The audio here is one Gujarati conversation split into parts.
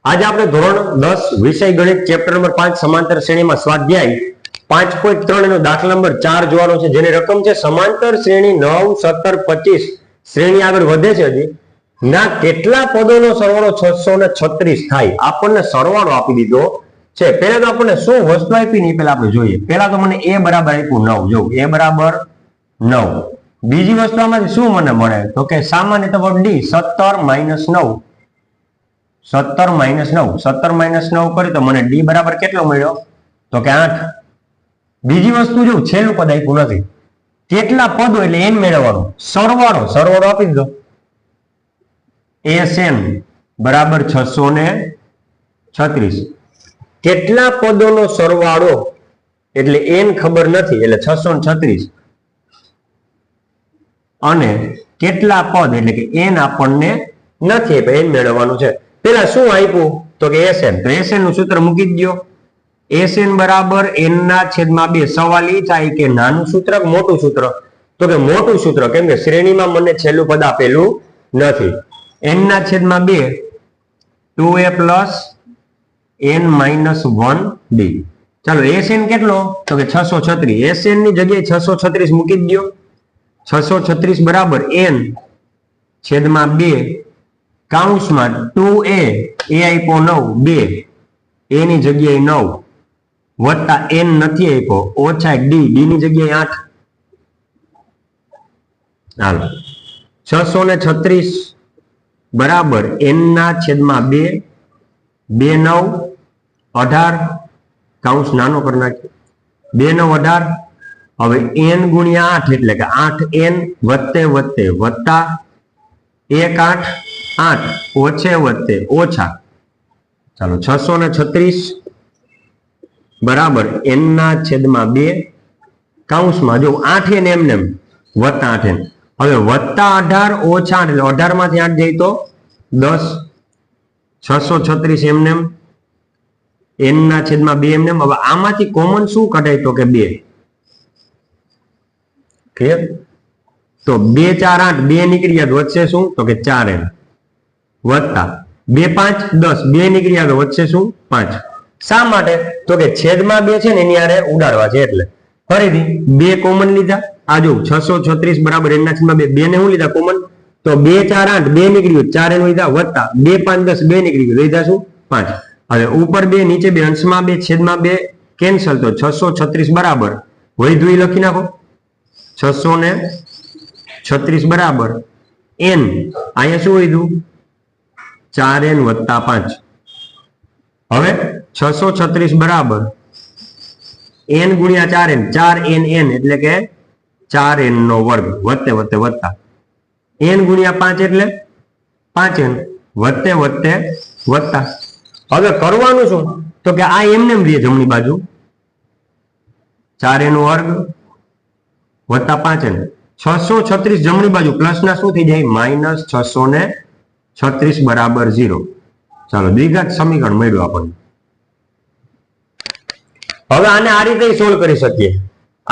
આજે આપણે ધોરણ 10 વિષય ગણિત ચેપ્ટર નંબર 5 સમાંતર શ્રેણીમાં સ્વાધ્યાય 5.3 નો દાખલા નંબર 4 જોવાનો છે, જેની રકમ છે સમાંતર શ્રેણી 9, 17, 25 શ્રેણી આગળ વધે છે હજી ના કેટલા પદોનો સરવાળો 636 થાય. આપણને સરવાળો આપી દીધો છે. પહેલા તો આપણને શું વસ્તુ આપી ને પહેલા આપણે જોઈએ. પહેલા તો મને a બરાબર આપ્યું 9. જો a બરાબર 9. બીજી વસ્તુ આમાંથી શું મને મળે તો કે સામાન્ય તફાવત d 17 - 9. 17 - 9 17 - 9 કરી તો મને d બરાબર કેટલો મળ્યો તો કે 8. બીજી વસ્તુ જો છેલ્લું પદ આપ્યું નથી, કેટલા પદો એટલે n મેળવવાનો સરવાળો આપી દીધો. SN બરાબર 636. કેટલા પદોનો સરવાળો એટલે n ખબર નથી એટલે 636 અને કેટલા પદ એટલે કે n આપણને નથી n મેળવવાનું છે. પેલા શું આપ્યું તો કે SN, તો SN નું સૂત્ર મૂકી દો. SN બરાબર n ના છેદમાં 2. સવાલ એ થાય કે નાનું સૂત્ર કે મોટું સૂત્ર, તો કે મોટું સૂત્ર, કેમ કે શ્રેણીમાં મને છેલ્લું પદ આપેલું નથી. n ના છેદમાં 2 2a plus n minus 1d. ચાલો SN કેટલો તો કે 636. SN ની જગ્યાએ 636 મૂકી દો. 636 બરાબર n છેદમાં 2 કાઉન્સમાં 2a આપ્યો 9 2 a ની જગ્યાએ 9 વત્તા n નથી આપ્યો ઓછા d ની જગ્યાએ 8. હાલો 636 બરાબર n ના છેદમાં 2 2 9 18 કાઉન્સ નાનો કરી નાખ્યો 2 9 18. હવે n ગુણ્યા 8 એટલે કે 8n વત્તે વત્તા 1 8 8 ઓછે વત્તે ઓછા. ચાલો 636 બરાબર n ના છેદમાં 2 કાઉન્સમાં જો 8n એમને વત્તા 8n. હવે વત્તા 18 ઓછા 8 એટલે 18 માંથી 8 જાય તો 10. 636 એમને n ના છેદમાં 2 એમને. હવે આમાંથી કોમન શું કઢાય તો કે 2. ક્લિયર? તો 2 4 8 2 નીકળી ગયા તો વચ્ચે શું તો કે 4n વત્તા 2 5 10 2 નીકળી ગયા તો વચ્ચે શું 5. શા માટે તો કે છેદમાં 2 છે ને એની આરે ઉડાડવા છે એટલે. ફરીથી 2 કોમન લીધા. આ જો 636 બરાબર n ના છેદમાં 2 2 ને શું લીધા કોમન તો 2 4 8 2 નીકળી ગયું 4n લીધા વત્તા 2 5 10 2 નીકળી ગયું લીધા શું 5. હવે ઉપર 2 નીચે 2 અંશમાં 2 છેદમાં 2 કેન્સલ તો 636 બરાબર વધ્યું લખી નાખો. 636 બરાબર n અહીંયા શું વધ્યું 4n વત્તા 5. હવે 636 બરાબર n ગુણ્યા 4n 4nn એટલે કે 4n નો વર્ગ વત્તે વત્તા n ગુણ્યા 5 એટલે 5n વત્તે વત્તા. હવે કરવાનું શું તો કે આ એમને એમ રહે જમણી બાજુ 4n વર્ગ વત્તા 5n. 636 જમણી બાજુ પ્લસ ના શું થઈ જાય માઇનસ 636 બરાબર 0. ચાલો દ્વિઘાત સમીકરણ મળ્યું આપણને. હવે આને આ રીતે સોલ્વ કરી શકીએ.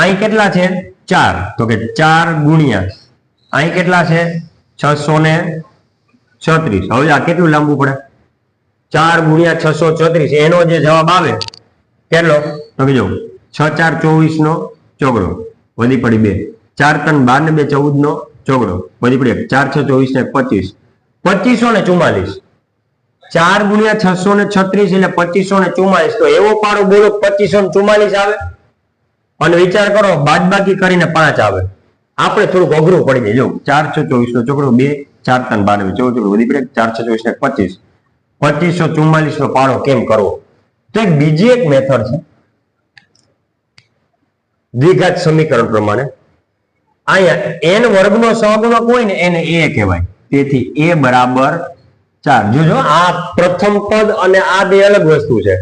અહીં કેટલા છે 4 તો કે 4 ગુણ્યા અહીં કેટલા છે 636. હવે આ કેટલું લાંબુ પડે 4 ગુણ્યા 636 એનો જે જવાબ આવે કેટલો તો કે જો 6 4 24 નો ચોગડો વધી પડી 2 4 3 12 ને 2 14 નો ચોગડો વધી પડી 4 6 24 ને 25 2544. 4 ગુણ્યા 636 એટલે 2544. તો એવો પાડો બોલો 2544 આવે અને વિચાર કરો બાદબાકી કરીને 5 આવે. આપણે થોડુંક અઘરું પડી જાય. જો 4 6 24 નો ચોગડો 2 4 3 12 14 વધી પડે 4 6 24 ને 25 2544 નો પાડો કેમ કરવો. તો એક બીજી એક મેથડ છે દ્વિઘાત સમીકરણ પ્રમાણે. અહીંયા n વર્ગનો સહગુણક હોય ને એને a કહેવાય. તેથી a બરાબર 4. જોજો આ પ્રથમ પદ અને આ બે અલગ વસ્તુ છે.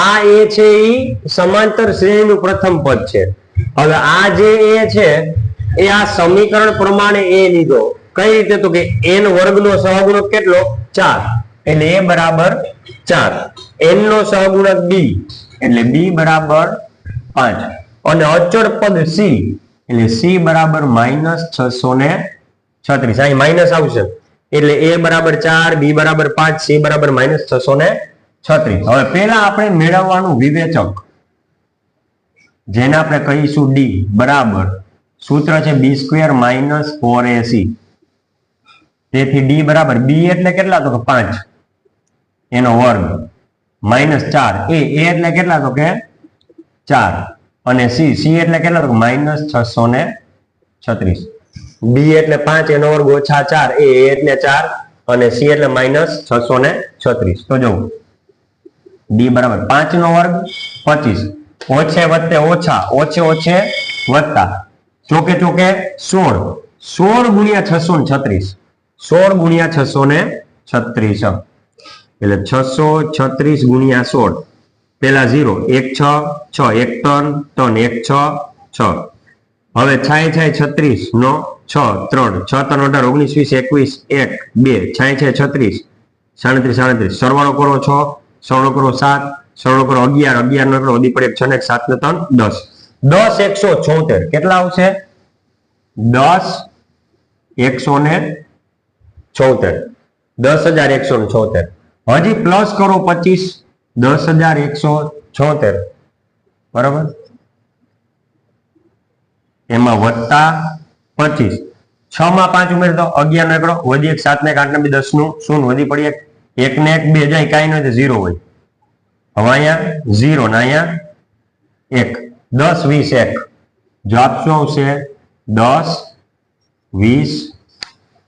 આ a છે એ સમાંતર શ્રેણીનું પ્રથમ પદ છે. હવે આ જે a છે એ આ સમીકરણ પ્રમાણે a લીધો. કઈ રીતે તો કે n વર્ગનો સહગુણક કેટલો 4 એટલે a બરાબર 4. n નો સહગુણક b એટલે b બરાબર 5 અને અચળ પદ c એટલે c બરાબર -636. અહીં માઇનસ આવશે એટલે a બરાબર 4, b બરાબર 5, c બરાબર -636. હવે પહેલા આપણે મેળવવાનું વિવેચક, જેને આપણે કહીશું d બરાબર સૂત્ર છે b² - 4ac. તેથી d બરાબર b એટલે કેટલા? તો કે 5 એનો વર્ગ -4, a એટલે કેટલા? તો કે 4 અને c એટલે કેટલા? તો -636. b એટલે 5 એનો વર્ગ ઓછા 4, a એટલે 4 અને c એટલે -636. તો જો d બરાબર 5 નો વર્ગ 25, ઓછે વત્તે ઓછા, ઓછે ઓછે વત્તા, ચોકે ચોકે 16, 16 ગુણ્યા 636, 16 ગુણ્યા 636. એટલે 636 ગુણ્યા 16, પેલા 0, 1 6 6, 1 3 3, 1 6 6. હવે 6 6 36 નો 6 3, 6 3 18 19 20 21 1 2, 6 6 36 37 37. સરવાળો કરો 6, સરવાળો કરો 7, સરવાળો કરો 11, 11 નો કરો વધી પડે 6 ને 7 ને 3 10, 10 176. કેટલા આવશે? 10 176, 10,176. હજી પ્લસ કરો 25, 10,176 બરાબર. એમાં વત્તા 25, 6 માં 5 ઉમેર દો, 11 નો એકડો વધી 1, 7 ને 8 ને 10 નું શૂન્ય વધી પડી 1 ને 1 2 જાય, કાંઈ નહીં 0 હોય. હવે અહીંયા 0 ને અહીંયા 1, 10 20 1. જવાબ શું આવશે? 10 20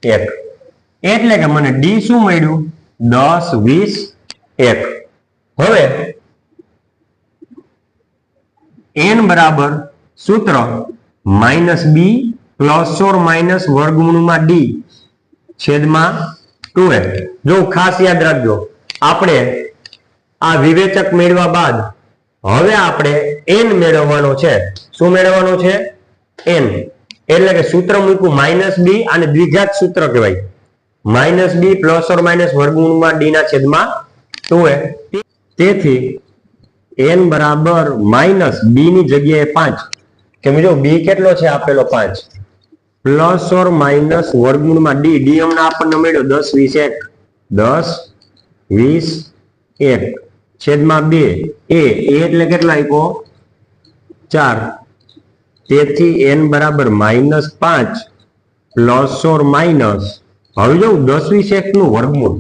1. એટલે કે મને ડી શું મળ્યું? 10 20 1. હવે n બરાબર સૂત્ર -b + વર્ગમૂળમાં d છેદમાં 2a. જો ખાસ યાદ રાખજો, આપણે આ વિવેચક મેળવ્યા બાદ હવે આપણે n મેળવવાનો છે. શું મેળવવાનો છે? n. એટલે કે સૂત્ર મૂક્યું -b, અને દ્વિઘાત સૂત્ર કહેવાય. -b ± વર્ગમૂળમાં d ના છેદમાં 2a. તેથી n બરાબર -b ની જગ્યાએ 5, કેમ જો b કેટલો છે? આપેલો 5, ± વર્ગમૂળમાં d. d હમણાં આપણને મળ્યો 10 20 1, 10 20 1 છેદમાં 2. a એટલે કેટલા આપ્યો? 4. તેથી n બરાબર -5 ± હવે જો 10 20 1 નું વર્ગમૂળ,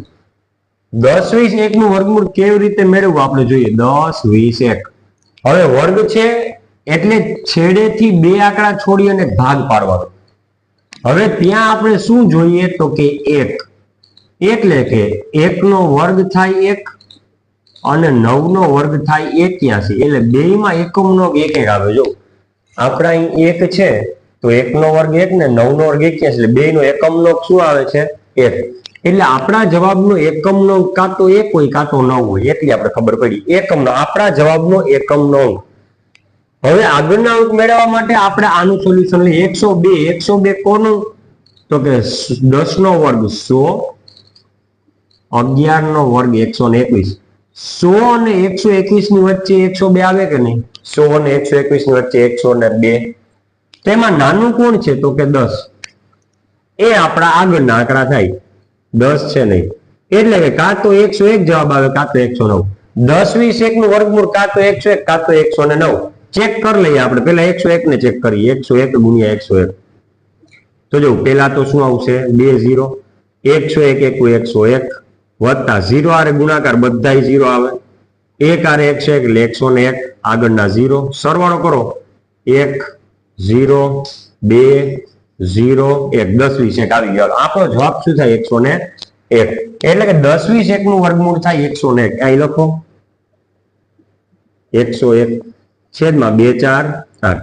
10 20 1 નું વર્ગમૂળ કેવી રીતે મેળવવું આપણે જોઈએ. 10 20 1. હવે વર્ગ છે એટલે છેડેથી બે આંકડા છોડી અને ભાગ પાડવાનો. હવે ત્યાં આપણે શું જોઈએ? તો કે 1, એટલે કે 1 નો વર્ગ થાય 1 અને 9 નો વર્ગ થાય 81. એટલે બેયમાં એકમનો 1 1 આવે. જો આંકડા અહીં 1 છે તો 1 નો વર્ગ 1 ને 9 નો વર્ગ 81, એટલે બેયનો એકમનો શું આવે છે? 1. એટલે આપણા જવાબનો એકમનો કાં તો 1 હોય કાં તો 9 હોય. એટલી આપણે ખબર પડી. એકમનો આપણા જવાબનો એકમનો અંક. હવે આગળના અંક મેળવવા માટે આપણે આનું સોલ્યુશન લઈએ. 102. 102 કોનું? તો કે 10 નો વર્ગ 100, 11 નો વર્ગ 121. 100 અને 121 ની વચ્ચે 102 આવે કે નહીં? 100 અને 121 ની વચ્ચે 102. તેમાં નાનું કોણ છે? તો કે 10. એ આપણા આગળના આંકડા થાય. 10 છે નહીં, એટલે કે કાં તો 101 જવાબ આવે કાં તો 109. 10 20 1 નું વર્ગમૂળ કાં તો 101 કાં તો 109. ચેક કરી લઈએ આપણે. પેલા 101 ને ચેક કરીએ. 101 ગુણ્યા 101. તો જો પેલા તો શું આવશે? 2 0. 101 101 વત્તા 0 આરે ગુણાકાર બધાય 0 આવે. 1 આરે 101 એટલે 101. આગળના 0 સરવાળો કરો. 1 0 2 0 1. 10 20 1 આવી ગયો. આપણો જવાબ શું થાય? 101. એટલે કે 10 20 1 નું વર્ગમૂળ થાય 101. અહીં લખો 101 છેદમાં 2 4 8.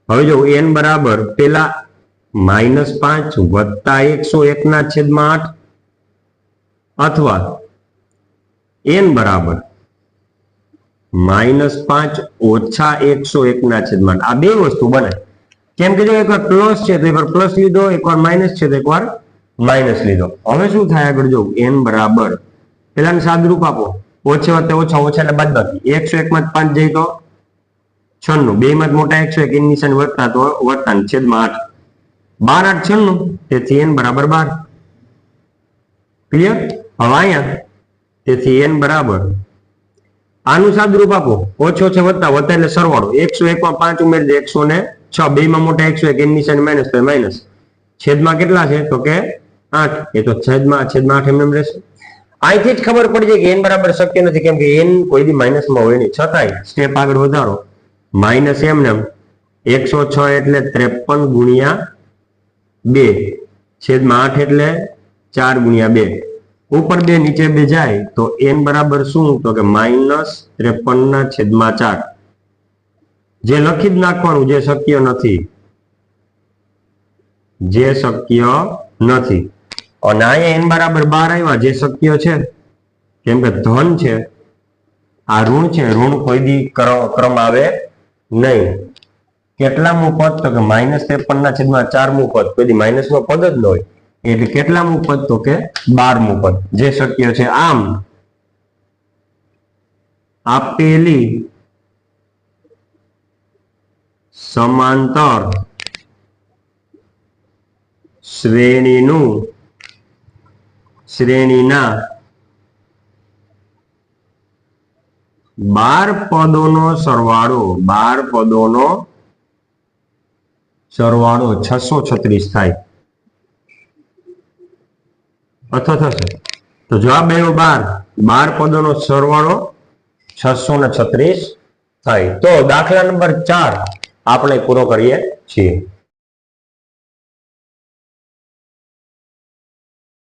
હવે જો n બરાબર પેલા -5 વત્તા 101 ના છેદમાં 8, અથવા n બરાબર -5 ઓછા 101 ના છેદમાં 8. આ બે વસ્તુ બને. કેમ કે જો એકવાર પ્લસ છે તો એકવાર પ્લસ લીધો, એકવાર માઇનસ છે તો એકવાર માઇનસ લીધો. હવે શું થાય આગળ? જો n બરાબર પેલાને સાદુરૂપ આપો. ઓછે વત્તે ઓછા, ઓછા એટલે બાદબાકી. 101 માં 5 જાય તો 96. બે માં મોટા 101 એની નિશાની વધતા તો વધતા છેદમાં 8. 12 8 96. તેથી n બરાબર 12. ક્લિયર? હવે અહીંયા તેથી n બરાબર આનું સાદુરૂપ આપો, ઓછો છે વત્તા, વત્તા એટલે સરવાળો, 101 માં 5 ઉમેરી દે 106, બે માં મોટા 101, n ની સાઈન માઇનસ તો માઇનસ, છેદમાં કેટલા છે તો કે 8, એ તો છેદમાં 8 એમ રહેશે. અહીંથી જ ખબર પડી જાય કે n બરાબર શક્ય નથી, કેમ કે n કોઈ દી માઇનસમાં હોય નહીં. છતાંય સ્ટેપ આગળ વધારો, માઇનસ એમને 106 એટલે 53 ગુણ્યા 2 છેદમાં 8 એટલે 4 ગુણ્યા 2, ઉપર 2 નીચે 2 જાય તો n બરાબર શું તો કે -53/4. જે લખી જ નાખવાનું, જે શક્ય નથી, જે શક્ય નથી. અને અહીંયા n બરાબર 12 આવ્યા, જે શક્ય છે, કેમ કે ધન છે, આ ઋણ છે, ઋણ કોઈ દી ક્રમ આવે નહીં. કેટલામું પદ તો કે -53/4મું પદ, કોઈ દી માઇનસમાં પદ જ ન હોય, એટલે કેટલામું પદ તો કે 12મું પદ, જે શક્ય છે. આમ આપેલી સમાંતર શ્રેણીના 12 પદોનો સરવાળો 636 થાય. અથવા થશે તો જવાબ આવ્યો 12 પદોનો સરવાળો 636 થાય. તો દાખલા નંબર 4 આપણે પૂરો કરીએ છીએ.